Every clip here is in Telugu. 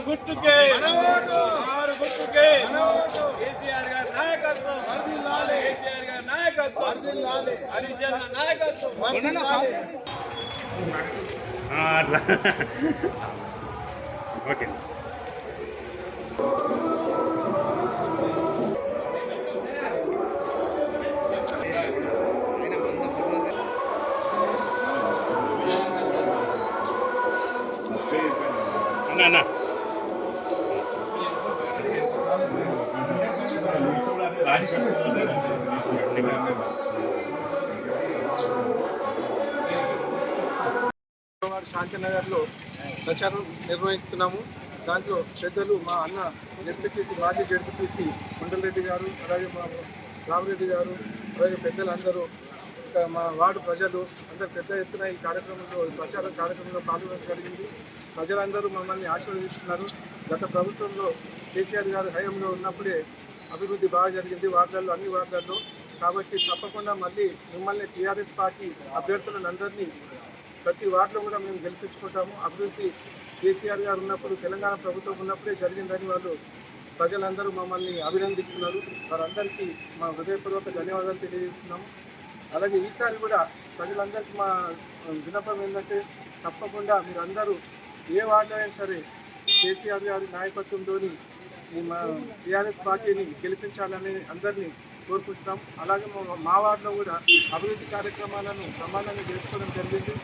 గుర్తుకే కేసీఆర్ గారి నాయకత్వం, కేసీఆర్ గారి నాయకత్వం, హరీష్ అన్న నాయకత్వం. ఓకే అన్న శాంతినగర్లో ప్రచారం నిర్వహిస్తున్నాము. దాంట్లో పెద్దలు మా అన్న జడ్పీటీసీ మాజీ జడ్పీటీసీ మండలరెడ్డి గారు, అలాగే మా రామరెడ్డి గారు, అలాగే పెద్దలందరూ, ఇంకా మా వార్డు ప్రజలు అందరూ పెద్ద ఎత్తున ఈ కార్యక్రమంలో ప్రచార కార్యక్రమంలో పాల్గొనడం జరిగింది. ప్రజలందరూ మమ్మల్ని ఆశీర్వదిస్తున్నారు. గత ప్రభుత్వంలో కేసీఆర్ గారు హయాంలో ఉన్నప్పుడే అభివృద్ధి బాగా జరిగింది వార్డులలో, అన్ని వార్డులలో. కాబట్టి తప్పకుండా మళ్ళీ మిమ్మల్ని టీఆర్ఎస్ పార్టీ అభ్యర్థులను అందరినీ ప్రతి వార్డులో కూడా మేము గెలిపించుకుంటాము. అభివృద్ధి కేసీఆర్ గారు ఉన్నప్పుడు, తెలంగాణ ప్రభుత్వం ఉన్నప్పుడే జరిగిందని వాళ్ళు ప్రజలందరూ మమ్మల్ని అభినందిస్తున్నారు. వారందరికీ మా హృదయపూర్వక ధన్యవాదాలు తెలియజేస్తున్నాము. అలాగే ఈసారి కూడా ప్రజలందరికీ మా విన్నపం ఏంటంటే, తప్పకుండా మీరందరూ ఏ వార్డు అయినా సరే కేసీఆర్ గారి నాయకత్వంలోని మా టీఆర్ఎస్ పార్టీని గెలిపించాలని అందరినీ కోరుకుంటున్నాం. అలాగే మా వార్డులో కూడా అభివృద్ధి కార్యక్రమాలను బ్రహ్మాండంగా చేసుకోవడం జరిగింది.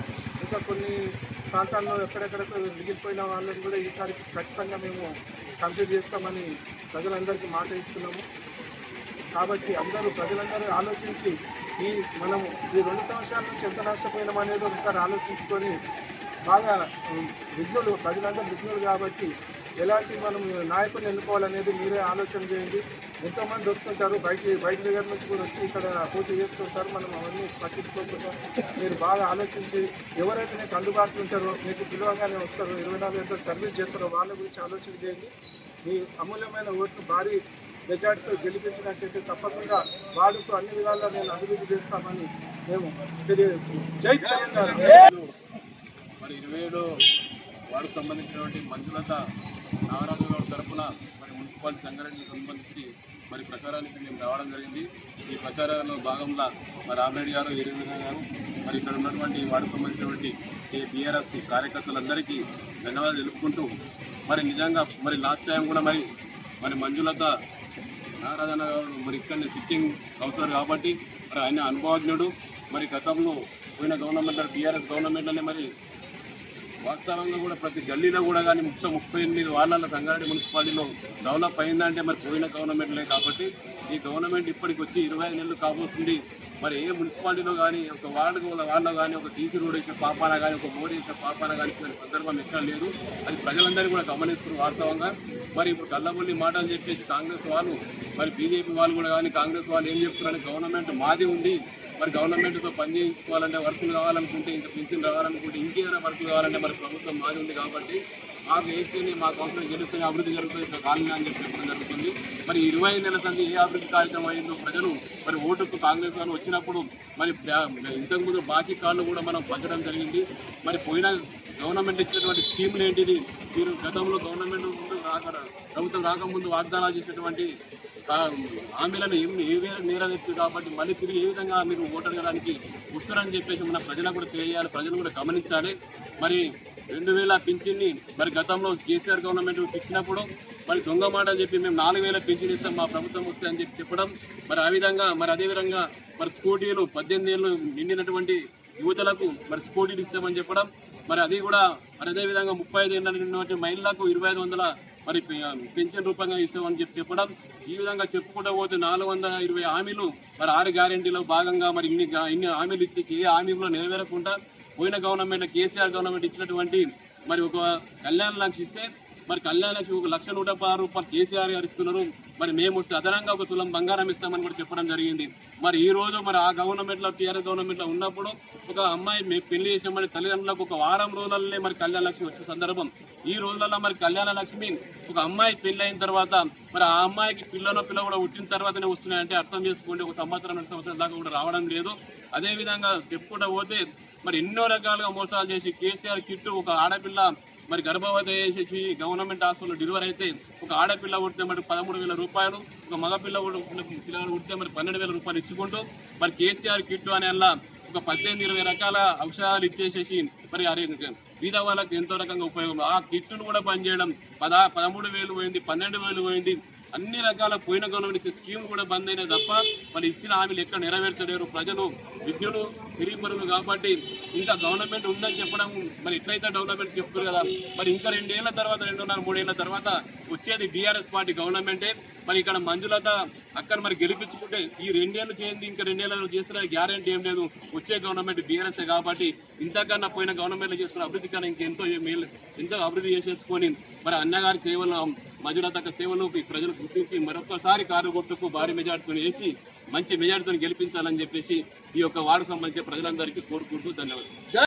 ఇంకా కొన్ని ప్రాంతాల్లో ఎక్కడెక్కడ మిగిలిపోయిన వాళ్ళని కూడా ఈసారి ఖచ్చితంగా మేము కంప్లీట్ చేస్తామని ప్రజలందరికీ మాట ఇస్తున్నాము. కాబట్టి ప్రజలందరూ ఆలోచించి మనము ఈ 2 సంవత్సరాల నుంచి ఎంత నష్టపోయినాం అనేది ఒకసారి ఆలోచించుకొని బాగా ప్రజలందరూ విఘ్నులు కాబట్టి ఎలాంటి మనం నాయకులు ఎన్నుకోవాలనేది మీరే ఆలోచన చేయండి. ఎంతోమంది వస్తుంటారు, బయట దగ్గర నుంచి కూడా వచ్చి ఇక్కడ పోటీ చేస్తుంటారు. మనం అవన్నీ పట్టించుకోకుండా మీరు బాగా ఆలోచించి ఎవరైతే మీకు అందుబాటులో ఉంటారో, మీకు పిలువగానే వస్తారో, 24 గంటలు సర్వీస్ చేస్తారో వాళ్ళ గురించి ఆలోచన చేయండి. మీ అమూల్యమైన ఓట్లు భారీ మెజార్టీతో గెలిపించినట్టయితే తప్పకుండా వార్డుకు అన్ని విధాలుగా నేను అభివృద్ధి చేస్తామని మేము తెలియజేస్తున్నాం. జై తెలంగాణ. మరి 27 వార్డుకు సంబంధించినటువంటి మంజులత నాగరాజు గారి తరఫున మరి మున్సిపాలిటీ సంగారెడ్డికి సంబంధించి మరి ప్రచారానికి మేము రావడం జరిగింది. ఈ ప్రచారంలో భాగంగా మరి రామరెడ్డి గారు, ఈరవీణ గారు, మరి ఇక్కడ ఉన్నటువంటి వార్డుకు సంబంధించినటువంటి బీఆర్ఎస్ కార్యకర్తలందరికీ ధన్యవాదాలు తెలుపుకుంటూ, మరి నిజంగా మరి లాస్ట్ టైం కూడా మరి మంజులత నాగరాజన్న గారు మరి ఇక్కడ సిట్టింగ్ కౌన్సిలర్ కాబట్టి మరి ఆయన అనుభవజ్ఞుడు. మరి గతంలో పోయిన గవర్నమెంట్ టీఆర్ఎస్ గవర్నమెంట్లోనే మరి వాస్తవంగా కూడా ప్రతి గల్లీలో కూడా కానీ 38 వార్డుల సంగారెడ్డి మున్సిపాలిటీలో డెవలప్ అయిందంటే మరి పోయిన గవర్నమెంట్లే. కాబట్టి ఈ గవర్నమెంట్ ఇప్పటికి వచ్చి 25 నెలలు కాబోతుంది. మరి ఏ మున్సిపాలిటీలో కానీ ఒక వార్డులో కానీ ఒక సీసీ రోడ్ వేసిన పాపాన కానీ, ఒక మోడీ వేసిన పాపాన కానీ సందర్భం ఎక్కడ లేదు. అది ప్రజలందరూ కూడా గమనిస్తున్నారు వాస్తవంగా. మరి ఇప్పుడు కళ్ళబొల్లి మాటలు చెప్పేసి కాంగ్రెస్ వాళ్ళు, మరి బీజేపీ వాళ్ళు కూడా కానీ కాంగ్రెస్ వాళ్ళు ఏం చెప్తున్నారని, గవర్నమెంట్ మాది ఉంది, మరి గవర్నమెంట్తో పని చేయించుకోవాలంటే వర్కులు కావాలనుకుంటే, ఇంకా పింఛన్ రావాలనుకుంటే, ఇంకేదైనా వర్కులు కావాలంటే మరి ప్రభుత్వం మాది ఉంది. కాబట్టి మాకు వేస్తేనే, మా కౌన్సిలర్ గెలిస్తేనే అభివృద్ధి జరుగుతుంది, ఇంకా కాలనీ అని చెప్పడం జరుగుతుంది. మరి 25 నెలల సంది ఏ అభివృద్ధి కార్యక్రమం అయిందో ప్రజలు మరి ఓటుకు కాంగ్రెస్ వాళ్ళు వచ్చినప్పుడు మరి ఇంతకుముందు బాకీ కార్డులు కూడా మనం పంచడం జరిగింది. మరి పోయిన గవర్నమెంట్ ఇచ్చినటువంటి స్కీములు ఏంటిది, మీరు గతంలో గవర్నమెంట్ ముందు ప్రభుత్వం రాకముందు వాగ్దానాలు చేసినటువంటి హామీలను ఏ నెరవేర్చారు కాబట్టి మళ్ళీ తిరిగి ఏ విధంగా మీరు ఓటు అడగడానికి వస్తారని చెప్పేసి మన ప్రజలకు కూడా తెలియాలి, ప్రజలు కూడా గమనించాలి. మరి 2000 పింఛన్ని మరి గతంలో కేసీఆర్ గవర్నమెంట్ ఇచ్చినప్పుడు మరి దొంగ మాట అని చెప్పి మేము 4000 పింఛన్ ఇస్తాం మా ప్రభుత్వం వస్తే అని చెప్పడం, మరి ఆ విధంగా మరి అదేవిధంగా మరి స్కూటీలు 18 ఏళ్ళు నిండినటువంటి యువతలకు మరి స్కూటీలు ఇస్తామని చెప్పడం, మరి అది కూడా మరి అదేవిధంగా 35 ఏళ్ళ నిండినటువంటి మహిళలకు 2500 మరి పెన్షన్ రూపంగా ఇస్తామని చెప్పడం, ఈ విధంగా చెప్పుకుంటూ పోతే 420 హామీలు మరి 6 గ్యారెంటీలో భాగంగా మరి ఇన్ని హామీలు ఇచ్చేసి ఏ హామీలో నెరవేరకుండా పోయిన గవర్నమెంట్ కేసీఆర్ గవర్నమెంట్ ఇచ్చినటువంటి మరి ఒక కళ్యాణ లక్ష్యం ఇస్తే మరి కళ్యాణ లక్ష్యం 1,116 రూపాయలు కేసీఆర్ గారు ఇస్తున్నారు. మరి మేము వస్తే అదనంగా 1 తులం బంగారం ఇస్తామని కూడా చెప్పడం జరిగింది. మరి ఈ రోజు మరి ఆ గవర్నమెంట్లో టీఆర్ఎస్ గవర్నమెంట్లో ఉన్నప్పుడు ఒక అమ్మాయి పెళ్లి చేసామని తల్లిదండ్రులకు ఒక వారం రోజులనే మరి కళ్యాణ లక్ష్మి వచ్చే సందర్భం. ఈ రోజులలో మరి కళ్యాణ లక్ష్మి ఒక అమ్మాయి పెళ్లి అయిన తర్వాత మరి ఆ అమ్మాయికి పిల్ల కూడా పుట్టిన తర్వాతనే వస్తున్నాయంటే అర్థం చేసుకోండి, 1 సంవత్సరం 2 సంవత్సరాల దాకా కూడా రావడం లేదు. అదేవిధంగా చెప్పుకుంటూ పోతే మరి ఎన్నో రకాలుగా మోసాలు చేసి కేసీఆర్ కిట్టు ఒక ఆడపిల్ల మరి గర్భవతి చేసేసి గవర్నమెంట్ హాస్పిటల్లో డెలివరీ అయితే ఒక ఆడపిల్ల పుడితే మరి 13,000 రూపాయలు, ఒక మగపిల్ల పిల్లలు పుడితే మరి 12,000 రూపాయలు ఇచ్చుకుంటూ మరి కేసీఆర్ కిట్టు అనే అలా ఒక 18-20 రకాల ఔషధాలు ఇచ్చేసేసి మరి బీద వాళ్ళకి ఎంతో రకంగా ఉపయోగం. ఆ కిట్టును కూడా పనిచేయడం 13,000 పోయింది, 12,000 పోయింది. అన్ని రకాల పోయిన గవర్నమెంట్ ఇచ్చే స్కీములు కూడా బంద్ అయినాయి తప్ప మరి ఇచ్చిన హామీలు ఎక్కడ నెరవేర్చలేరు. ప్రజలు విజ్ఞులు తిరిగిపరులు కాబట్టి ఇంకా గవర్నమెంట్ ఉందని చెప్పడం మరి ఎట్లయితే డెవలప్మెంట్ చెప్తారు కదా, మరి ఇంకా 2 ఏళ్ల తర్వాత 2.5-3 ఏళ్ల తర్వాత వచ్చేది బీఆర్ఎస్ పార్టీ గవర్నమెంటే. మరి ఇక్కడ మంజులత అక్కడ మరి గెలిపించుకుంటే ఈ 2 ఏళ్ళు చేయండి, ఇంకా 2 ఏళ్ళు చేస్తున్న గ్యారెంటీ ఏం లేదు. వచ్చే గవర్నమెంట్ బీఆర్ఎస్ కాబట్టి ఇంతకన్నా పోయిన గవర్నమెంట్లో చేసుకున్న అభివృద్ధి కన్నా ఇంకెంతో ఎంతో అభివృద్ధి చేసేసుకొని మరి అన్నగారి సేవలు మంజులత సేవలు ప్రజలు గుర్తించి మరొకసారి కారు గుర్తుకు భారీ మెజార్టీతో వేసి మంచి మెజార్టీతో గెలిపించాలని చెప్పేసి ఈ యొక్క వార్డుకు సంబంధించిన ప్రజలందరికీ కోరుకుంటూ ధన్యవాదాలు.